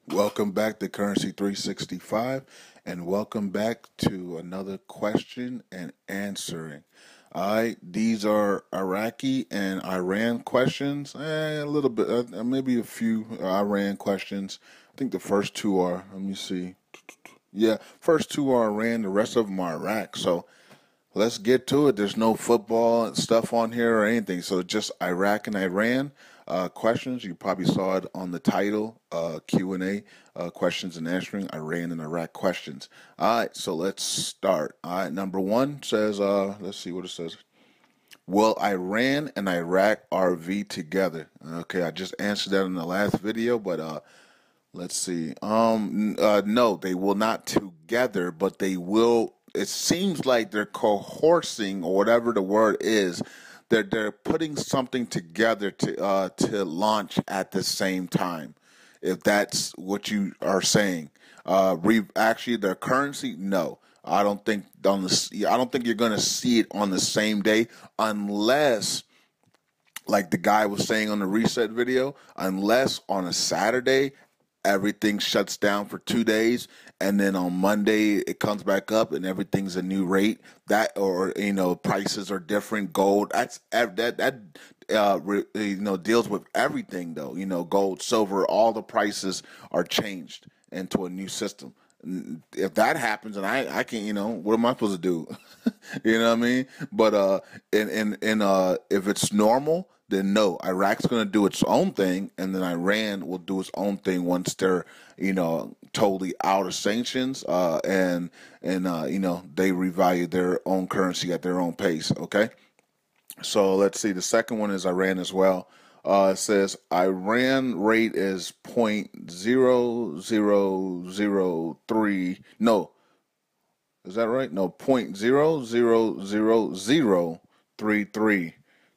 Welcome back to Currency 365 and welcome back to another question and answering. All right, these are Iraqi and Iran questions, a little bit, maybe a few Iran questions. I think the first two are, let me see. Yeah, first two are Iran, the rest of them are Iraq. So let's get to it. There's no football and stuff on here or anything. So just Iraq and Iran questions. You probably saw it on the title, Q&A, questions and answering Iran and Iraq questions. All right, so let's start. All right, number one says, let's see what it says. Will Iran and Iraq RV together? Okay, I just answered that in the last video, but let's see. No, they will not together, but they will. It seems like they're coercing or whatever the word is. They're putting something together to launch at the same time. If that's what you are saying, actually their currency, no. I don't think I don't think you're going to see it on the same day unless, like the guy was saying on the reset video, unless on a Saturday everything shuts down for 2 days and then on Monday it comes back up and everything's a new rate. That, or prices are different. Gold, deals with everything though. Gold, silver, all the prices are changed into a new system. If that happens and I can't, what am I supposed to do? You know what I mean? But if it's normal, then no, Iraq's going to do its own thing, and then Iran will do its own thing once they're totally out of sanctions, and they revalue their own currency at their own pace. Okay, so let's see. The second one is Iran as well. It says Iran rate is 0.0003. No, is that right? No, 0.00033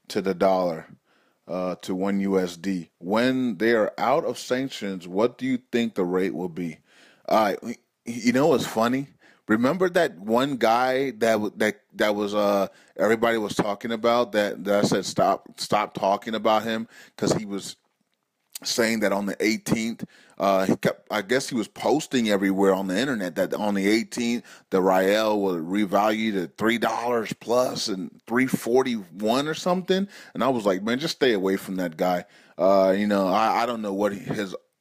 to the dollar, to one USD. When they are out of sanctions, what do you think the rate will be? You know what's funny? Remember that one guy that was everybody was talking about, that I said stop talking about him because he was saying that on the 18th, I guess he was posting everywhere on the internet that on the 18th, the Riel will revalue to $3 plus and 341 or something. And I was like, man, just stay away from that guy. I don't know what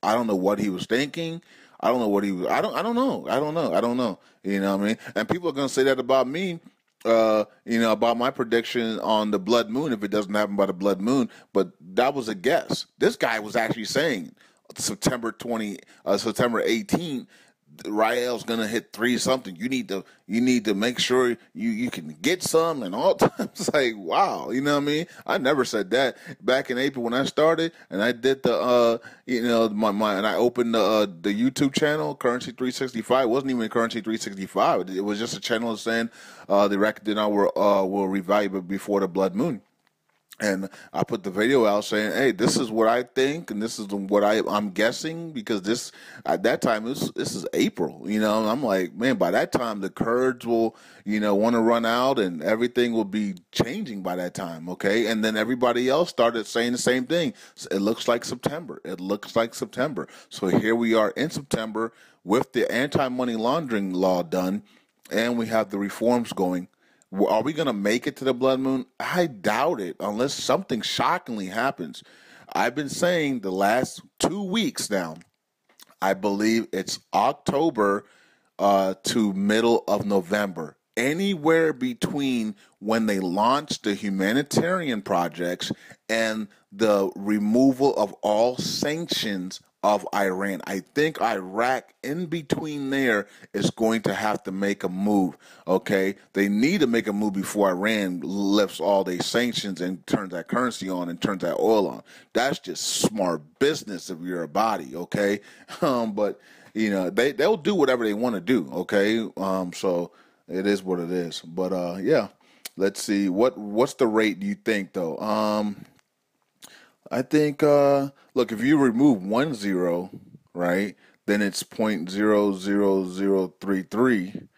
I don't know what he was thinking. I don't know what he was. I don't know. You know what I mean? And people are gonna say that about me, about my prediction on the blood moon if it doesn't happen by the blood moon. But that was a guess. This guy was actually saying September 18th, Rael's gonna hit three something. You need to make sure you can get some and all times. Like, wow, you know what I mean? I never said that back in April when I started and I did the and I opened the YouTube channel Currency 365. It wasn't even Currency 365. It was just a channel saying the record dinar will revalue before the blood moon. And I put the video out saying, "Hey, this is what I think, and this is what I'm guessing because this at that time this is April, And I'm like, man, by that time the Kurds will, want to run out, and everything will be changing by that time, okay? And then everybody else started saying the same thing. It looks like September. It looks like September. So here we are in September with the anti-money laundering law done, and we have the reforms going. Are we going to make it to the blood moon? I doubt it unless something shockingly happens. I've been saying the last 2 weeks now, I believe it's October to middle of November. Anywhere between when they launched the humanitarian projects and the removal of all sanctions of Iran. I think Iraq in between there is going to have to make a move. Okay, they need to make a move before Iran lifts all their sanctions and turns that currency on and turns that oil on. That's just smart business if you're a body. Okay, but they'll do whatever they want to do. Okay, so it is what it is. But yeah, let's see what's the rate do you think though? I think, look, if you remove 10, right, then it's 0.00033.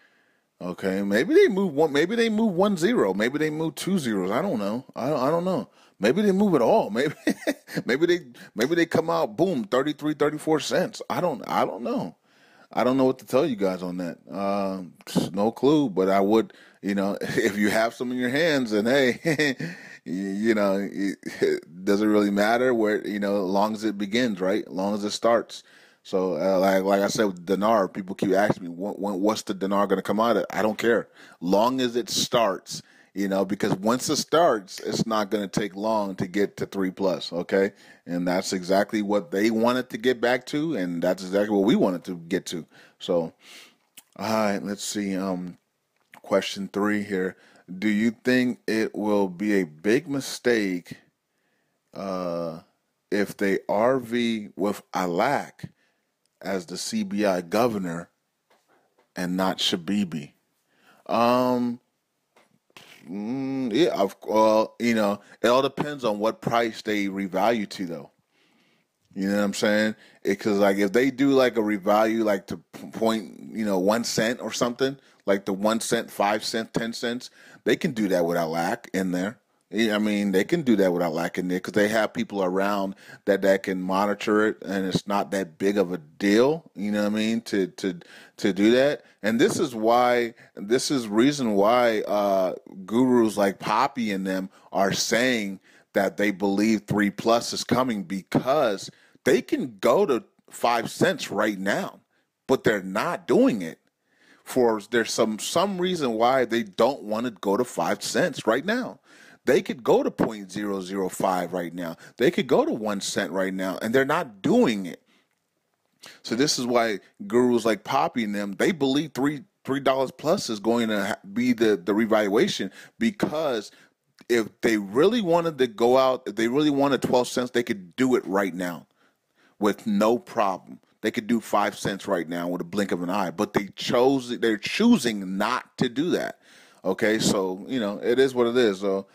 Okay, maybe they move 10, maybe they move 2 zeros. I don't know. I don't know. Maybe they move it all. Maybe maybe they come out boom 33, 34 cents. I don't know. I don't know what to tell you guys on that. No clue, but I would, if you have some in your hands, and hey, it doesn't really matter where, as long as it begins, right? As long as it starts. So, like I said with dinar, people keep asking me, what's the dinar going to come out of? I don't care, long as it starts. Because once it starts, it's not going to take long to get to 3 plus. Okay, and that's exactly what they wanted to get back to, and that's exactly what we wanted to get to. So, all right, let's see. Question three here: do you think it will be a big mistake if they RV with Alak as the CBI governor and not Shabibi? Um, yeah, well, it all depends on what price they revalue to, though. You know what I'm saying? Because like if they do like a revalue like to point, 1 cent or something, like the 1 cent, 5 cent, 10 cents, they can do that without lack in there. Yeah, I mean, they can do that without lack in there because they have people around that can monitor it, and it's not that big of a deal. You know what I mean? To do that, and this is reason why gurus like Poppy and them are saying that they believe 3 plus is coming because they can go to 5 cents right now, but they're not doing it. For there's some reason why they don't want to go to 5 cents right now. They could go to 0.005 right now. They could go to 1 cent right now, and they're not doing it. So this is why gurus like Poppy and them, they believe $3 plus is going to be the revaluation, because if they really wanted to go out, if they really wanted 12 cents, they could do it right now with no problem. They could do 5 cents right now with a blink of an eye, but they're choosing not to do that. Okay, so it is what it is. So,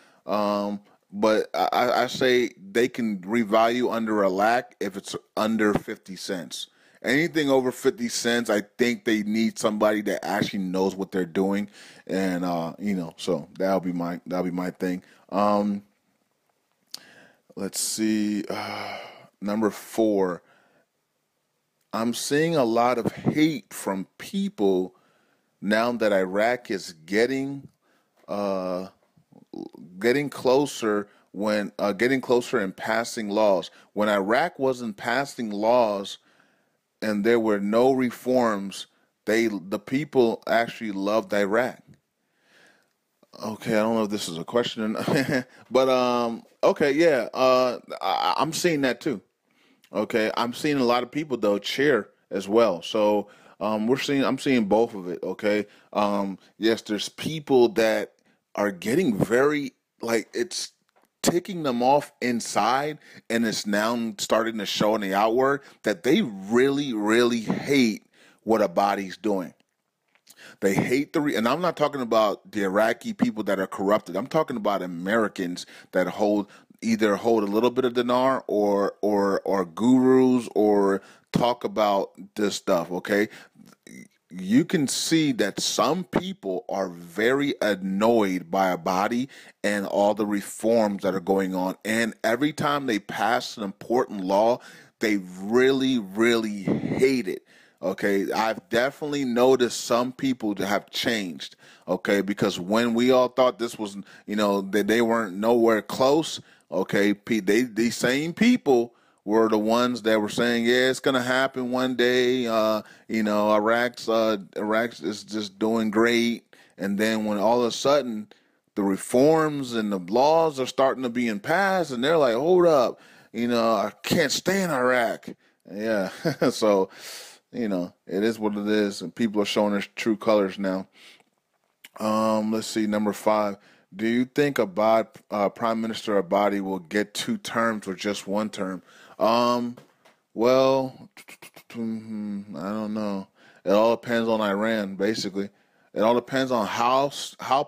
but I say they can revalue under a lack if it's under 50 cents. Anything over 50 cents, I think they need somebody that actually knows what they're doing, and so that'll be my thing. Let's see, number four. I'm seeing a lot of hate from people now that Iraq is uh, getting closer and passing laws. When Iraq wasn't passing laws and there were no reforms, the people actually loved Iraq. Okay, I don't know if this is a question, but okay, yeah, I'm seeing that too. Okay, I'm seeing a lot of people though cheer as well. So I'm seeing both of it. Okay, yes, there's people that are getting very, like, it's ticking them off inside, and it's now starting to show in the outward that they really, really hate what Abadi's doing. They hate and I'm not talking about the Iraqi people that are corrupted. I'm talking about Americans that either hold a little bit of dinar, or gurus, or talk about this stuff. Okay, you can see that some people are very annoyed by a body and all the reforms that are going on. And every time they pass an important law, they really, really hate it. Okay, I've definitely noticed some people that have changed. Okay, because when we all thought this was, that they weren't nowhere close. Okay, these same people were the ones that were saying, yeah, it's gonna happen one day. Iraq is just doing great, and then when all of a sudden the reforms and the laws are starting to be passed, and they're like, hold up, I can't stay in Iraq. Yeah, so it is what it is, and people are showing their true colors now. Let's see, number five. Do you think Prime Minister Abadi will get 2 terms or just 1 term? Um, well, I don't know. It all depends on Iran, basically. It all depends on how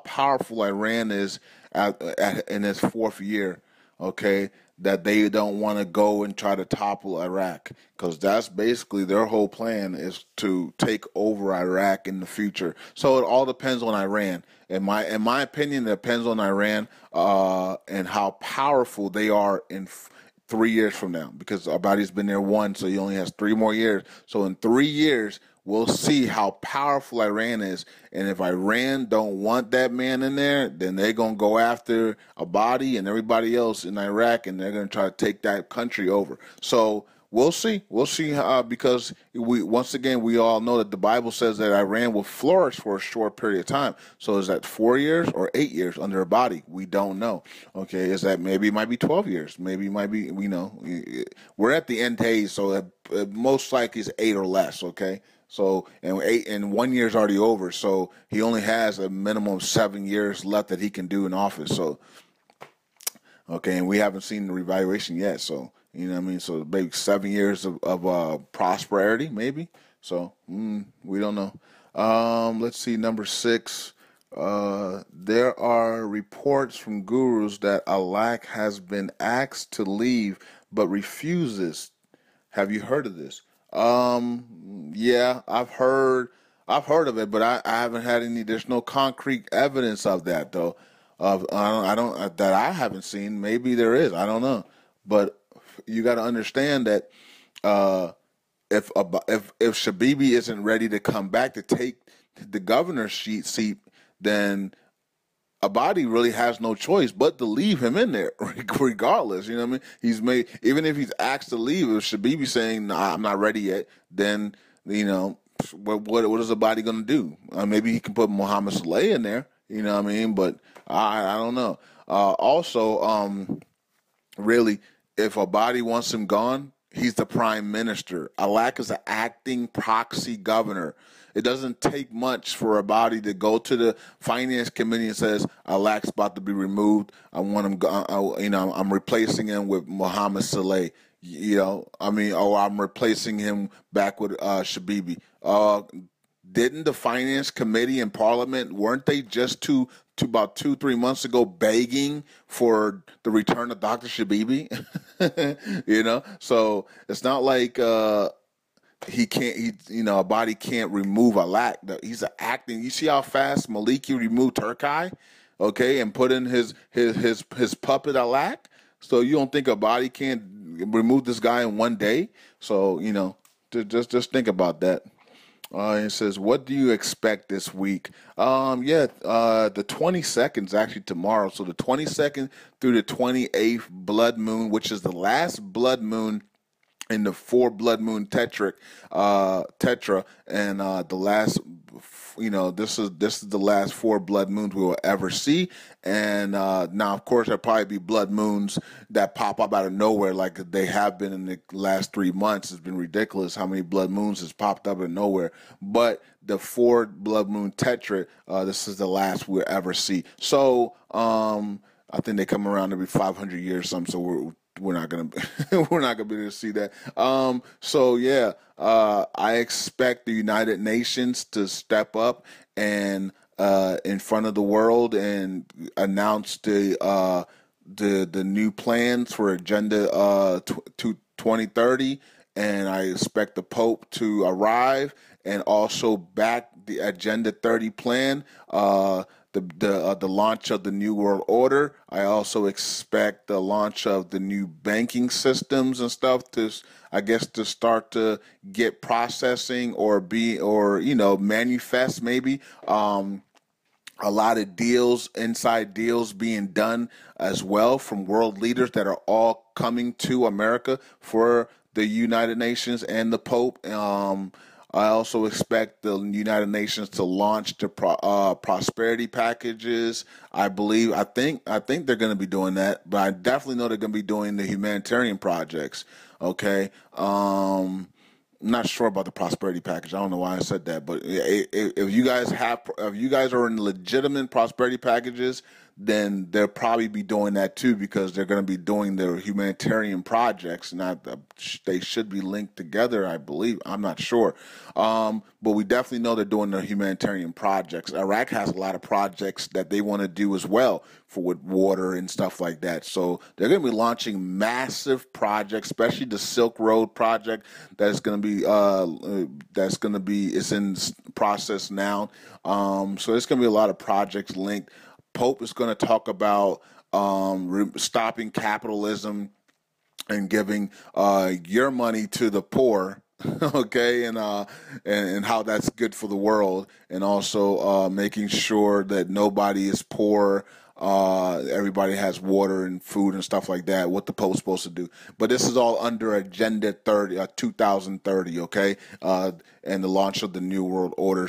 powerful Iran is in its fourth year. Okay, that they don't want to go and try to topple Iraq, because that's basically their whole plan is to take over Iraq in the future. So it all depends on Iran. In my opinion, it depends on Iran and how powerful they are in 3 years from now, because Abadi's been there one, so he only has 3 more years. So in 3 years, we'll see how powerful Iran is. And if Iran don't want that man in there, then they're going to go after Abadi and everybody else in Iraq, and they're going to try to take that country over. So we'll see. We'll see, because once again, we all know that the Bible says that Iran will flourish for a short period of time. So is that 4 years or 8 years under Abadi? We don't know. Okay, is that maybe it might be 12 years? Maybe it might be, we're at the end days, so most likely it's 8 or less, okay? So, and 1 year's already over, so he only has a minimum of 7 years left that he can do in office. So, okay, and we haven't seen the revaluation yet. So, you know what I mean? So maybe 7 years of prosperity, maybe. So, we don't know. Let's see, number 6. There are reports from gurus that Alak has been asked to leave but refuses. Have you heard of this? Yeah, I've heard of it, but I haven't had any. There's no concrete evidence of that though. I don't that I haven't seen. Maybe there is. I don't know. But you got to understand that uh, if Shabibi isn't ready to come back to take the governor's seat, then Abadi really has no choice but to leave him in there, regardless. You know what I mean? He's made, even if he's asked to leave, if Shabibi saying, "Nah, I'm not ready yet," then what is Abadi going to do? Maybe he can put Mohammed Saleh in there. You know what I mean? But I don't know. Also, really, if Abadi wants him gone, he's the prime minister. Alak is an acting proxy governor. It doesn't take much for Abadi to go to the finance committee and says Alak's about to be removed. I want him. I'm replacing him with Mohammed Saleh. I'm replacing him back with Shabibi. Didn't the finance committee in parliament, weren't they just to about 2-3 months ago begging for the return of Dr. Shabibi? So it's not like he can't. Abadi can't remove Alak. He's acting. You see how fast Maliki removed Turkai, okay, and put in his puppet Alak. So you don't think Abadi can't remove this guy in one day? So just think about that. It says, "What do you expect this week?" The 22nd is actually tomorrow. So the 22nd through the 28th blood moon, which is the last blood moon in the four blood moon tetra, and the last, this is the last four blood moons we will ever see. And now, of course, there'll probably be blood moons that pop up out of nowhere, like they have been in the last 3 months. It's been ridiculous how many blood moons has popped up out of nowhere. But the four blood moon tetra, this is the last we'll ever see. So I think they come around every 500 years or something. So we're not gonna we're not gonna be able to see that. I expect the United Nations to step up and in front of the world and announce the new plans for Agenda 2030, and I expect the Pope to arrive and also back the Agenda 30 plan. The launch of the New World Order. I also expect the launch of the new banking systems and stuff to start to get processing or manifest maybe. A lot of inside deals being done as well from world leaders that are all coming to America for the United Nations and the Pope. I also expect the United Nations to launch the prosperity packages. I think they're going to be doing that, but I definitely know they're going to be doing the humanitarian projects. Okay. I'm not sure about the prosperity package. I don't know why I said that, but if you guys are in legitimate prosperity packages, then they'll probably be doing that too, because they're going to be doing their humanitarian projects. Not they should be linked together, I believe. I'm not sure, but we definitely know they're doing their humanitarian projects. Iraq has a lot of projects that they want to do as well for with water and stuff like that. So they're going to be launching massive projects, especially the Silk Road project it's in process now. So there's going to be a lot of projects linked. Pope is going to talk about stopping capitalism and giving your money to the poor. Okay, and how that's good for the world, and also making sure that nobody is poor. Everybody has water and food and stuff like that. What the Pope's supposed to do, but this is all under Agenda 2030. Okay, and the launch of the New World Order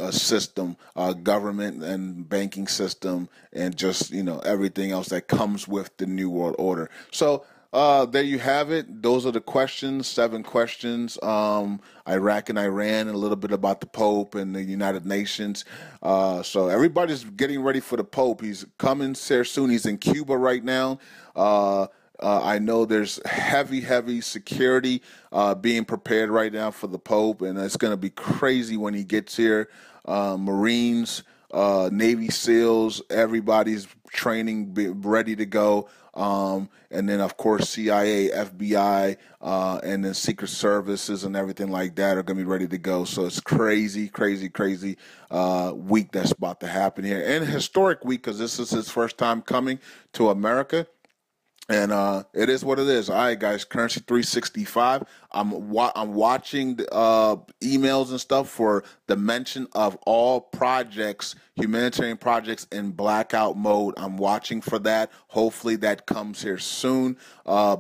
system, government and banking system, and just everything else that comes with the New World Order. So there you have it. Those are the questions, 7 questions. Iraq and Iran, and a little bit about the Pope and the United Nations. So everybody's getting ready for the Pope. He's coming here soon. He's in Cuba right now. I know there's heavy security being prepared right now for the Pope, and it's going to be crazy when he gets here. Marines, Navy SEALs, everybody's training, ready to go. And then, of course, CIA, FBI, and then Secret Services and everything like that are going to be ready to go. So it's crazy week that's about to happen here. And a historic week, because this is his first time coming to America. And it is what it is. All right, guys, Currency 365. I'm watching the emails and stuff for the mention of all projects, humanitarian projects in blackout mode. I'm watching for that. Hopefully that comes here soon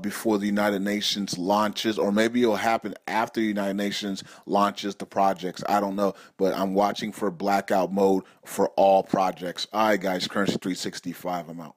before the United Nations launches, or maybe it'll happen after the United Nations launches the projects. I don't know, but I'm watching for blackout mode for all projects. All right, guys, Currency 365. I'm out.